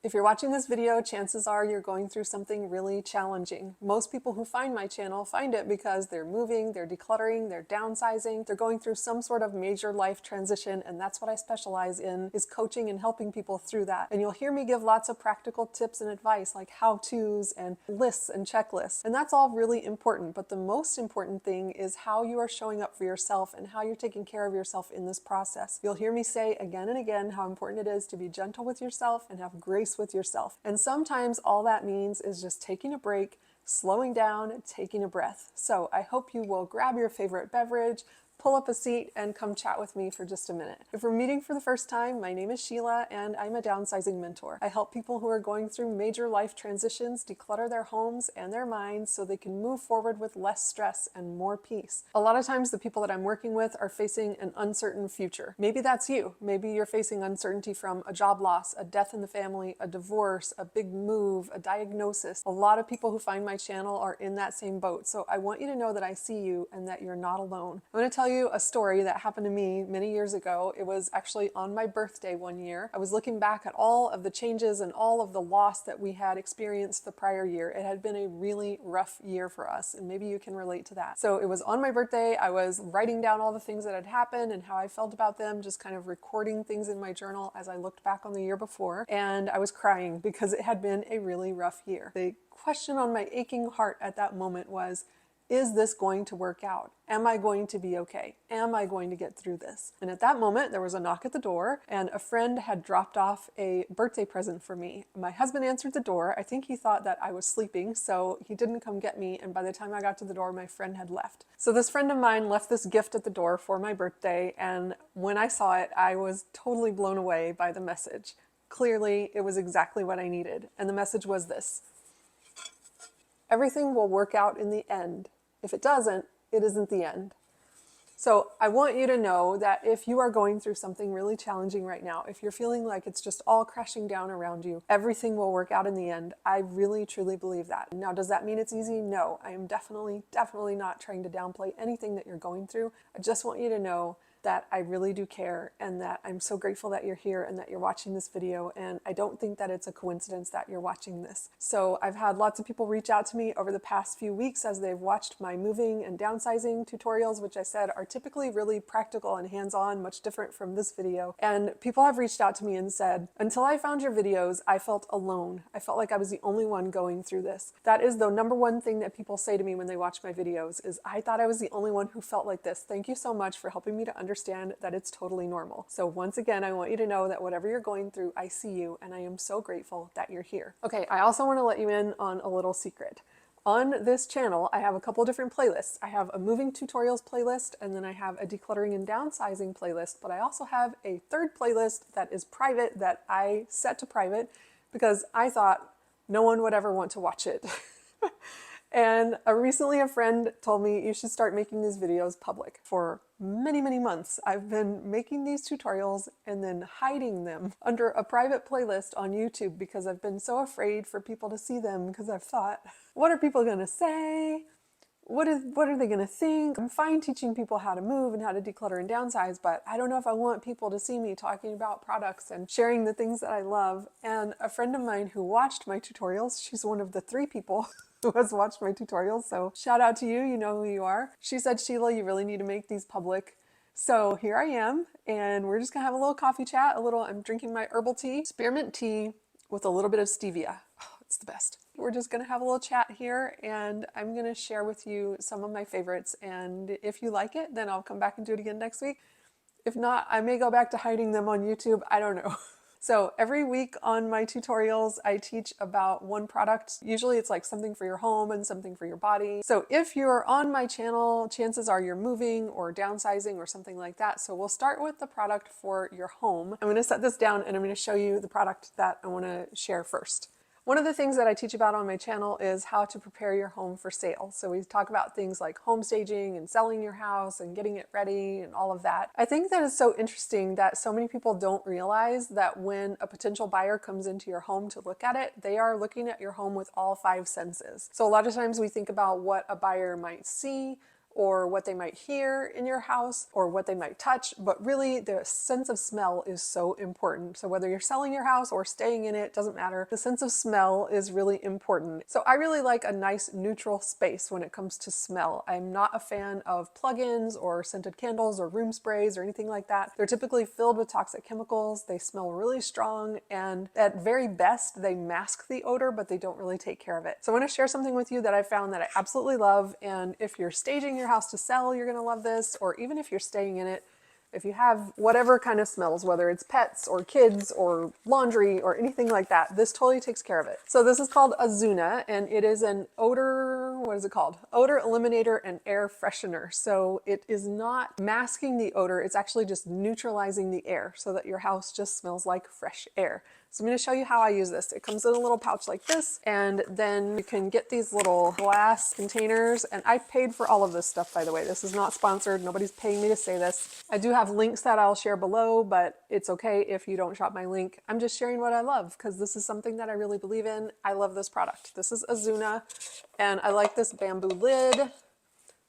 If you're watching this video, chances are you're going through something really challenging. Most people who find my channel find it because they're moving, they're decluttering, they're downsizing, they're going through some sort of major life transition, and that's what I specialize in, is coaching and helping people through that. And you'll hear me give lots of practical tips and advice like how-tos and lists and checklists. And that's all really important, but the most important thing is how you are showing up for yourself and how you're taking care of yourself in this process. You'll hear me say again and again how important it is to be gentle with yourself and have grace with yourself. And sometimes all that means is just taking a break, slowing down, taking a breath. So I hope you will grab your favorite beverage, pull up a seat, and come chat with me for just a minute. If we're meeting for the first time, my name is Sheila and I'm a downsizing mentor. I help people who are going through major life transitions declutter their homes and their minds so they can move forward with less stress and more peace. A lot of times the people that I'm working with are facing an uncertain future. Maybe that's you. Maybe you're facing uncertainty from a job loss, a death in the family, a divorce, a big move, a diagnosis. A lot of people who find my channel are in that same boat. So I want you to know that I see you and that you're not alone. I'm going to tell you a story that happened to me many years ago. It was actually on my birthday one year. I was looking back at all of the changes and all of the loss that we had experienced the prior year. It had been a really rough year for us, and maybe you can relate to that. So it was on my birthday. I was writing down all the things that had happened and how I felt about them, just kind of recording things in my journal as I looked back on the year before. And I was crying because it had been a really rough year. The question on my aching heart at that moment was, is this going to work out? Am I going to be okay? Am I going to get through this? And at that moment, there was a knock at the door, and a friend had dropped off a birthday present for me. My husband answered the door. I think he thought that I was sleeping, so he didn't come get me, and by the time I got to the door, my friend had left. So this friend of mine left this gift at the door for my birthday, and when I saw it, I was totally blown away by the message. Clearly, it was exactly what I needed, and the message was this: everything will work out in the end. If it doesn't, it isn't the end. So I want you to know that if you are going through something really challenging right now, if you're feeling like it's just all crashing down around you, everything will work out in the end. I really, truly believe that. Now, does that mean it's easy? No, I am definitely not trying to downplay anything that you're going through. I just want you to know that I really do care and that I'm so grateful that you're here and that you're watching this video, and I don't think that it's a coincidence that you're watching this. So I've had lots of people reach out to me over the past few weeks as they've watched my moving and downsizing tutorials, which I said are typically really practical and hands-on, much different from this video. And people have reached out to me and said, until I found your videos, I felt alone. I felt like I was the only one going through this. That is the number one thing that people say to me when they watch my videos is, I thought I was the only one who felt like this. Thank you so much for helping me to understand that it's totally normal. So once again, I want you to know that whatever you're going through, I see you, and I am so grateful that you're here. Okay, I also want to let you in on a little secret. On this channel, I have a couple different playlists. I have a moving tutorials playlist, and then I have a decluttering and downsizing playlist, but I also have a third playlist that is private that I set to private because I thought no one would ever want to watch it. And recently a friend told me you should start making these videos public. For many, many months, I've been making these tutorials and then hiding them under a private playlist on YouTube because I've been so afraid for people to see them, because I've thought, what are people gonna say? What are they gonna think? I'm fine teaching people how to move and how to declutter and downsize, but I don't know if I want people to see me talking about products and sharing the things that I love. And a friend of mine who watched my tutorials, she's one of the 3 people who has watched my tutorials, so shout out to you, you know who you are. She said, Sheila, you really need to make these public. So here I am, and we're just gonna have a little coffee chat, I'm drinking my herbal tea, spearmint tea with a little bit of stevia. Oh, it's the best. We're just gonna have a little chat here, and I'm gonna share with you some of my favorites, and if you like it, then I'll come back and do it again next week. If not, I may go back to hiding them on YouTube, I don't know. So every week on my tutorials, I teach about one product. Usually it's like something for your home and something for your body. So if you're on my channel, chances are you're moving or downsizing or something like that. So we'll start with the product for your home. I'm gonna set this down and I'm gonna show you the product that I wanna share first. One of the things that I teach about on my channel is how to prepare your home for sale. So we talk about things like home staging and selling your house and getting it ready and all of that. I think that is so interesting that so many people don't realize that when a potential buyer comes into your home to look at it, they are looking at your home with all 5 senses. So a lot of times we think about what a buyer might see, or what they might hear in your house or what they might touch, but really the sense of smell is so important. So whether you're selling your house or staying in it, doesn't matter. The sense of smell is really important. So I really like a nice neutral space when it comes to smell. I'm not a fan of plug-ins or scented candles or room sprays or anything like that. They're typically filled with toxic chemicals. They smell really strong, and at very best, they mask the odor, but they don't really take care of it. So I want to share something with you that I found that I absolutely love. And if you're staging your house to sell, you're going to love this. Or even if you're staying in it, if you have whatever kind of smells, whether it's pets or kids or laundry or anything like that, this totally takes care of it. So this is called Azuna, and it is an odor, what is it called? Odor eliminator and air freshener. So it is not masking the odor, it's actually just neutralizing the air so that your house just smells like fresh air. So I'm going to show you how I use this. It comes in a little pouch like this, and then you can get these little glass containers. And I paid for all of this stuff, by the way. This is not sponsored. Nobody's paying me to say this. I do have links that I'll share below, but it's okay if you don't shop my link. I'm just sharing what I love because this is something that I really believe in. I love this product. This is Azuna, and I like this bamboo lid.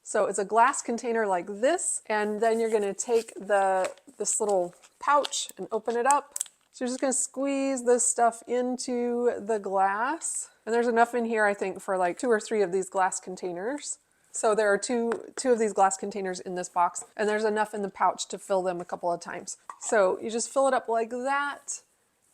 So it's a glass container like this, and then you're going to take this little pouch and open it up. So you're just going to squeeze this stuff into the glass. And there's enough in here, I think, for like 2 or 3 of these glass containers. So there are two of these glass containers in this box, and there's enough in the pouch to fill them a couple of times. So you just fill it up like that,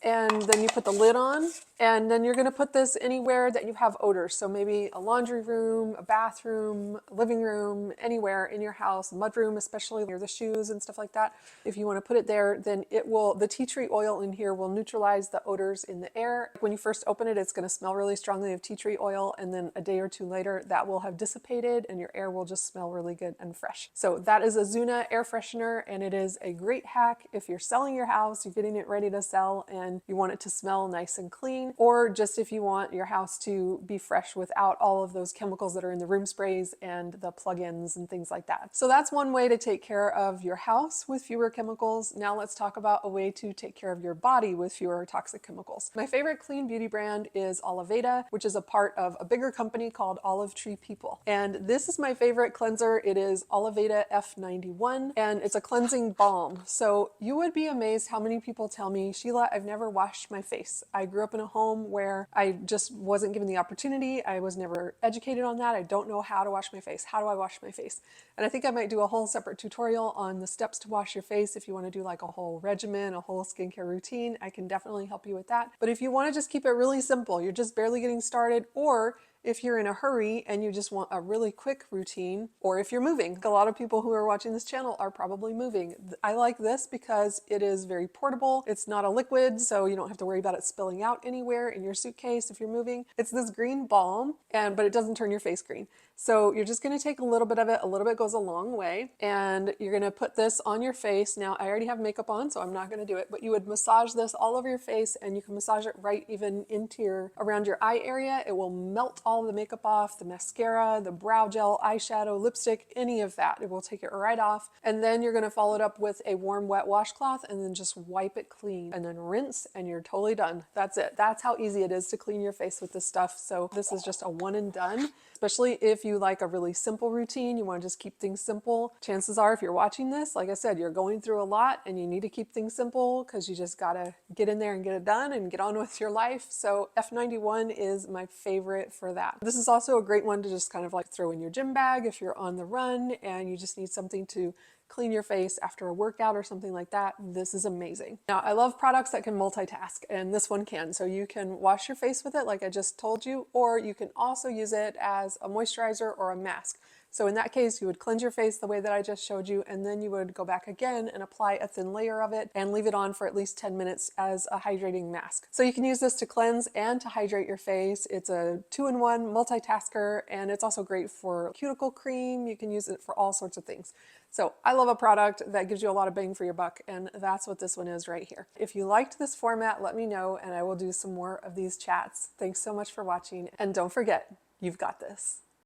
and then you put the lid on, and then you're going to put this anywhere that you have odors. So maybe a laundry room, a bathroom, a living room, anywhere in your house, mudroom, especially near the shoes and stuff like that. If you want to put it there, then the tea tree oil in here will neutralize the odors in the air. When you first open it, it's going to smell really strongly of tea tree oil, and then a day or 2 later, that will have dissipated and your air will just smell really good and fresh. So that is Azuna air freshener, and it is a great hack if you're selling your house, you're getting it ready to sell, and you want it to smell nice and clean, or just if you want your house to be fresh without all of those chemicals that are in the room sprays and the plug-ins and things like that. So that's one way to take care of your house with fewer chemicals. Now let's talk about a way to take care of your body with fewer toxic chemicals. My favorite clean beauty brand is Oliveda, which is a part of a bigger company called Olive Tree People. And this is my favorite cleanser. It is Oliveda F91, and it's a cleansing balm. So you would be amazed how many people tell me, Sheila, I've never washed my face. I grew up in a home where I just wasn't given the opportunity. I was never educated on that. I don't know how to wash my face. How do I wash my face? And I think I might do a whole separate tutorial on the steps to wash your face. If you want to do like a whole regimen, a whole skincare routine, I can definitely help you with that. But if you want to just keep it really simple, you're just barely getting started, or if you're in a hurry and you just want a really quick routine, or if you're moving. A lot of people who are watching this channel are probably moving. I like this because it is very portable. It's not a liquid, so you don't have to worry about it spilling out anywhere in your suitcase if you're moving. It's this green balm, but it doesn't turn your face green. So you're just going to take a little bit of it. A little bit goes a long way, and you're going to put this on your face. Now, I already have makeup on, so I'm not going to do it, but you would massage this all over your face, and you can massage it right even into around your eye area. It will melt all the makeup off, the mascara, the brow gel, eyeshadow, lipstick, any of that. It will take it right off. And then you're going to follow it up with a warm, wet washcloth, and then just wipe it clean, and then rinse, and you're totally done. That's it. That's how easy it is to clean your face with this stuff. So this is just a one and done. Especially if you like a really simple routine, you want to just keep things simple. Chances are, if you're watching this, like I said, you're going through a lot and you need to keep things simple because you just got to get in there and get it done and get on with your life. So F91 is my favorite for that. This is also a great one to just kind of like throw in your gym bag if you're on the run and you just need something to clean your face after a workout or something like that. This is amazing. Now, I love products that can multitask, and this one can. So you can wash your face with it like I just told you, or you can also use it as a moisturizer or a mask. So in that case, you would cleanse your face the way that I just showed you, and then you would go back again and apply a thin layer of it and leave it on for at least 10 minutes as a hydrating mask. So you can use this to cleanse and to hydrate your face. It's a 2-in-1 multitasker, and it's also great for cuticle cream. You can use it for all sorts of things. So I love a product that gives you a lot of bang for your buck, and that's what this one is right here. If you liked this format, let me know, and I will do some more of these chats. Thanks so much for watching, and don't forget, you've got this.